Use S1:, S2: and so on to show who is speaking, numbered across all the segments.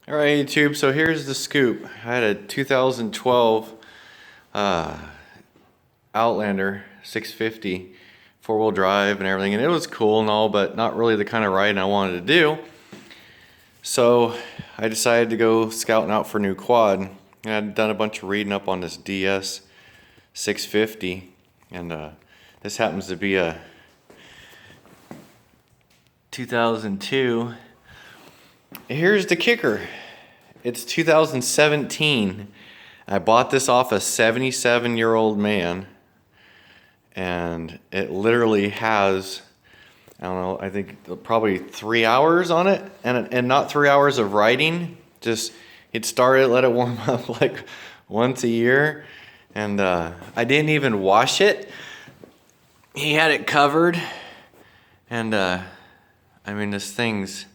S1: All right, YouTube, so here's the scoop. I had a 2012 Outlander 650 four-wheel drive and everything, and it was cool and all, but not really the kind of riding I wanted to do. So I decided to go scouting out for a new quad. And I'd done a bunch of reading up on this ds650, and this happens to be a 2002. Here's the kicker. It's 2017. I bought this off a 77-year-old man, and it literally has, I don't know, I think probably 3 hours on it, and not 3 hours of riding. Just it started, let it warm up like once a year, and I didn't even wash it. He had it covered, and I mean, this thing's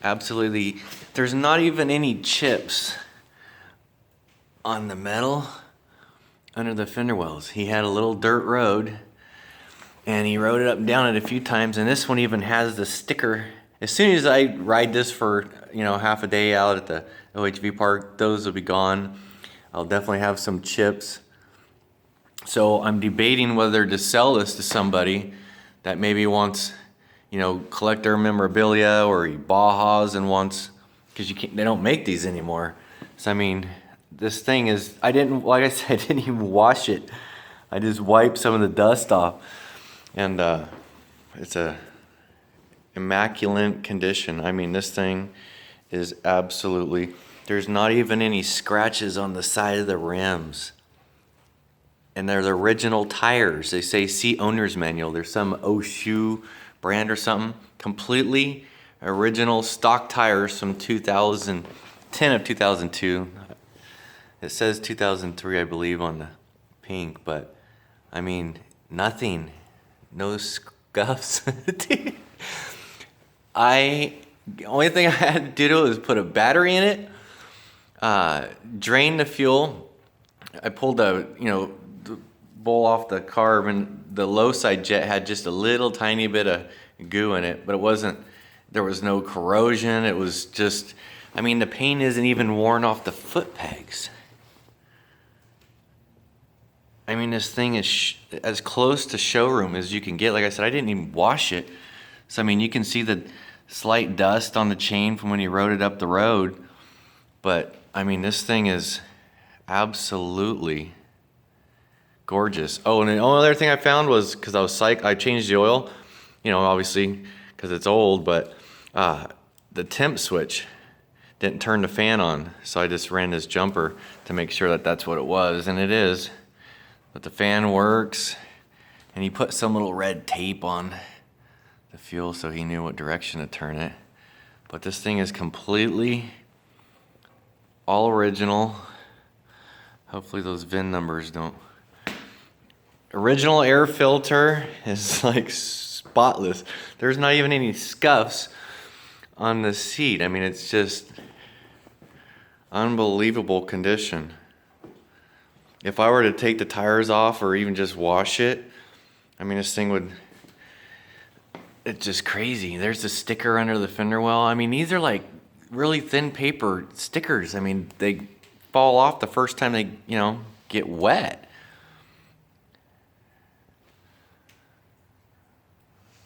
S1: absolutely, there's not even any chips on the metal under the fender wells. He had a little dirt road and he rode it up and down it a few times, and this one even has the sticker. As soon as I ride this for, half a day out at the OHV park, those will be gone. I'll definitely have some chips. So I'm debating whether to sell this to somebody that maybe wants, collector memorabilia, or he bajas and wants, because they don't make these anymore. So I mean, this thing is, like I said, I didn't even wash it. I just wiped some of the dust off, and it's a immaculate condition. I mean, this thing is absolutely, there's not even any scratches on the side of the rims. And they're the original tires. They say see owner's manual. There's some Oshu brand or something. Completely original stock tires from 2010 of 2002. It says 2003, I believe, on the pink, but I mean, nothing. No scuffs. The only thing I had to do was put a battery in it, drain the fuel. I pulled the bowl off the carb, and the low side jet had just a little tiny bit of goo in it, but there was no corrosion. It was just, I mean, the paint isn't even worn off the foot pegs. I mean, this thing is as close to showroom as you can get. Like I said, I didn't even wash it. So I mean, you can see the slight dust on the chain from when you rode it up the road, but I mean, this thing is absolutely gorgeous. Oh, and the only other thing I found was, because I was psyched, I changed the oil, obviously because it's old, but the temp switch didn't turn the fan on, so I just ran this jumper to make sure that that's what it was, and it is. But the fan works, and he put some little red tape on the fuel so he knew what direction to turn it. But this thing is completely all original. Hopefully those VIN numbers don't. Original air filter is like spotless. There's not even any scuffs on the seat. I mean, it's just unbelievable condition. If I were to take the tires off or even just wash it, I mean, this thing it's just crazy. There's a sticker under the fender well. I mean, these are like really thin paper stickers. I mean, they fall off the first time they, get wet.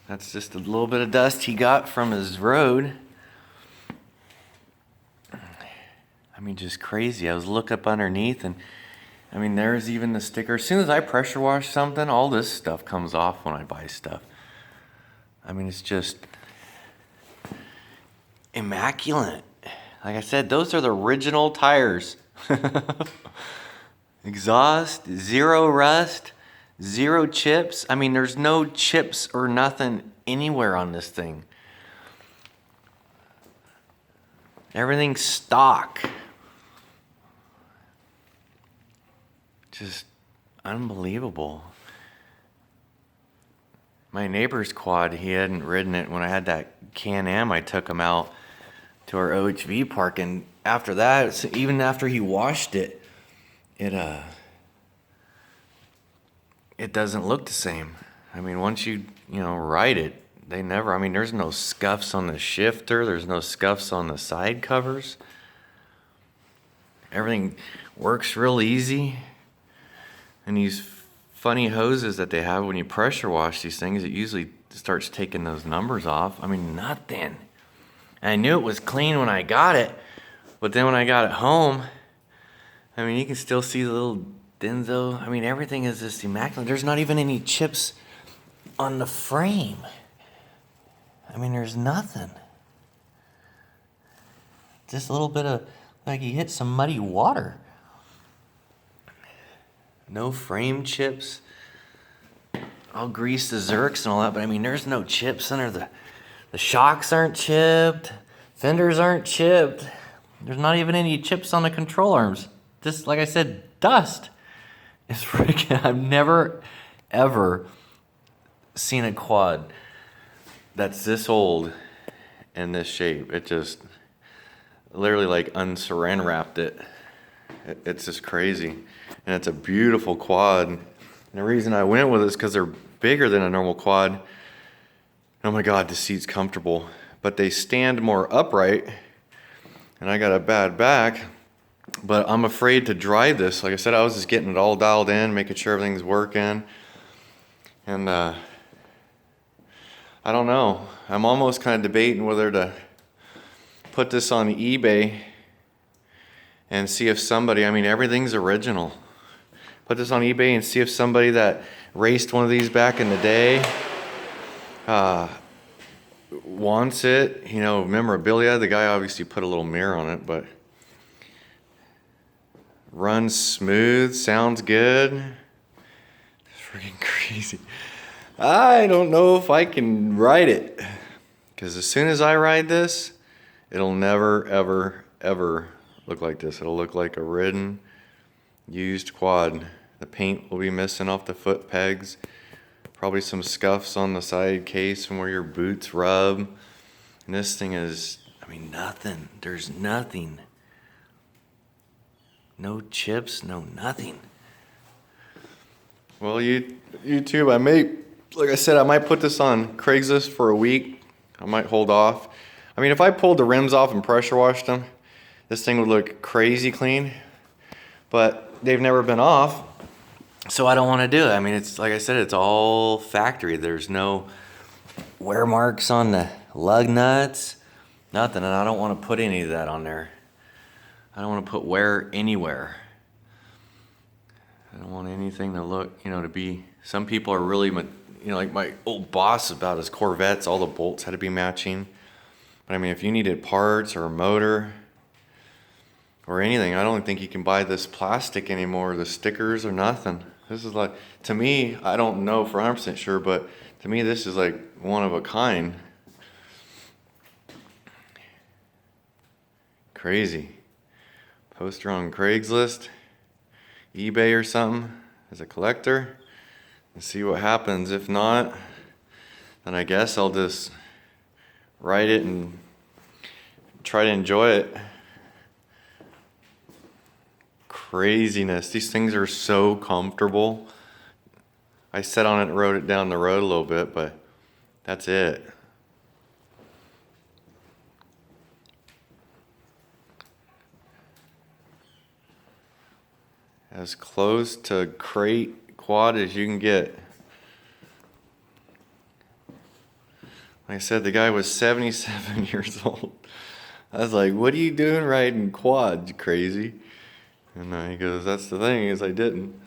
S1: That's just a little bit of dust he got from his road. I mean, just crazy. I was looking up underneath, and I mean, there's even the sticker. As soon as I pressure wash something, all this stuff comes off when I buy stuff. I mean, it's just immaculate. Like I said, those are the original tires. Exhaust, zero rust, zero chips. I mean, there's no chips or nothing anywhere on this thing. Everything's stock. Just unbelievable. My neighbor's quad, he hadn't ridden it. When I had that Can-Am, I took him out to our OHV park, and after that, even after he washed it, it doesn't look the same. I mean, once you ride it, there's no scuffs on the shifter, there's no scuffs on the side covers. Everything works real easy. And these funny hoses that they have when you pressure wash these things, it usually starts taking those numbers off. I mean, nothing. And I knew it was clean when I got it, but then when I got it home, I mean, you can still see the little Denso. I mean, everything is just immaculate. There's not even any chips on the frame. I mean, there's nothing. Just a little bit of, like you hit some muddy water. No frame chips. I'll grease the Zerks and all that, but I mean, there's no chips under the shocks aren't chipped. Fenders aren't chipped. There's not even any chips on the control arms. Just, like I said, dust. It's freaking, I've never, ever seen a quad that's this old in this shape. It just literally like unsaran wrapped it. It's just crazy. And it's a beautiful quad. And the reason I went with it is because they're bigger than a normal quad. Oh my God, the seat's comfortable. But they stand more upright. And I got a bad back. But I'm afraid to drive this. Like I said, I was just getting it all dialed in, making sure everything's working. And I don't know. I'm almost kind of debating whether to put this on eBay and see if somebody, I mean, everything's original. Put this on eBay and see if somebody that raced one of these back in the day wants it. You know, memorabilia. The guy obviously put a little mirror on it, but runs smooth, sounds good. It's freaking crazy. I don't know if I can ride it, because as soon as I ride this, it'll never, ever, ever look like this. It'll look like a ridden, used quad. The paint will be missing off the foot pegs. Probably some scuffs on the side case from where your boots rub. And this thing is, I mean, nothing. There's nothing. No chips, no nothing. Well, YouTube, I may, like I said, I might put this on Craigslist for a week. I might hold off. I mean, if I pulled the rims off and pressure washed them, this thing would look crazy clean. But they've never been off, so I don't want to do it. I mean, it's like I said, it's all factory. There's no wear marks on the lug nuts, nothing. And I don't want to put any of that on there. I don't want to put wear anywhere. I don't want anything to look, you know, to be, some people are really, you know, like my old boss about his Corvettes, all the bolts had to be matching. But I mean, if you needed parts or a motor or anything, I don't think you can buy this plastic anymore, the stickers or nothing. This is like, to me, I don't know for 100% sure, but to me, this is like one of a kind. Crazy. Poster on Craigslist, eBay or something as a collector and see what happens. If not, then I guess I'll just write it and try to enjoy it. Craziness. These things are so comfortable. I sat on it and rode it down the road a little bit, but that's it. As close to crate quad as you can get. Like I said, the guy was 77 years old. I was like, what are you doing riding quad, you crazy? And he goes, that's the thing, is I didn't.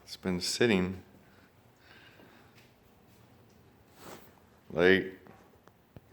S1: It's been sitting. Like,